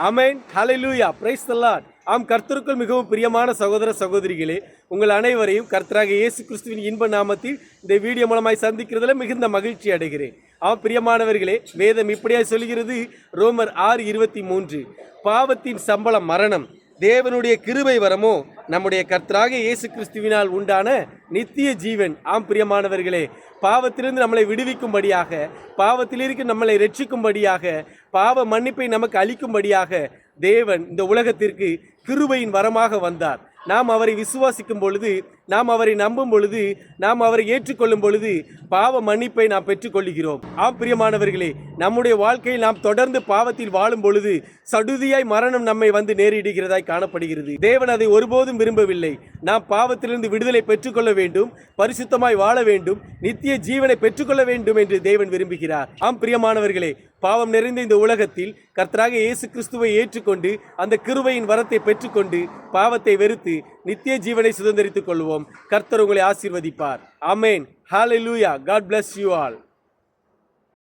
Amen. Hallelujah. Praise the Lord. ஆம், கர்த்தருக்குள் மிகவும் பிரியமான சகோதர சகோதரிகளே, உங்கள் அனைவரையும் கர்த்தராக இயேசு கிறிஸ்துவின் இன்ப நாமத்தில் இந்த வீடியோ மூலமாய் சந்திக்கிறதுல மிகுந்த மகிழ்ச்சி அடைகிறேன். ஆம் பிரியமானவர்களே, வேதம் இப்படியாய் சொல்கிறது. ரோமர் 6:23, பாவத்தின் சம்பளம் மரணம், தேவனுடைய கிருபை வரமோ நம்முடைய கர்த்தராக இயேசு கிறிஸ்துவினால் உண்டான நித்திய ஜீவன். ஆம் பிரியமானவர்களே, பாவத்திலிருந்து நம்மளை விடுவிக்கும்படியாக, பாவத்திலிருந்து நம்மளை ரட்சிக்கும்படியாக, பாவ மன்னிப்பை நமக்கு அளிக்கும்படியாக தேவன் இந்த உலகத்திற்கு கிருபையின் வரமாக வந்தார். நாம் அவரை விசுவாசிக்கும் பொழுது, நாம் அவரை நம்பும் பொழுது, நாம் அவரை ஏற்றுக்கொள்ளும் பொழுது பாவ மன்னிப்பை நாம் பெற்றுக்கொள்கிறோம். ஆம் பிரியமானவர்களே, நம்முடைய வாழ்க்கையில் நாம் தொடர்ந்து பாவத்தில் வாழும் பொழுது சடுதியாய் மரணம் நம்மை வந்து நேரிடுகிறதாய் காணப்படுகிறது. தேவன் அதை ஒருபோதும் விரும்பவில்லை. நாம் பாவத்திலிருந்து விடுதலை பெற்றுக்கொள்ள வேண்டும், பரிசுத்தமாய் வாழ வேண்டும், நித்திய ஜீவனை பெற்றுக்கொள்ள வேண்டும் என்று தேவன் விரும்புகிறார். ஆம் பிரியமானவர்களே, பாவம் நிறைந்த இந்த உலகத்தில் கர்த்தராக இயேசு கிறிஸ்துவை ஏற்றுக்கொண்டு அந்த கிருபையின் வரத்தை பெற்றுக்கொண்டு பாவத்தை வெறுத்து நித்திய ஜீவனை சுதந்தரித்துக் கொள்வோம். கர்த்தர் உங்களை ஆசீர்வதிப்பார். ஆமென். ஹல்லேலூயா. God bless you all.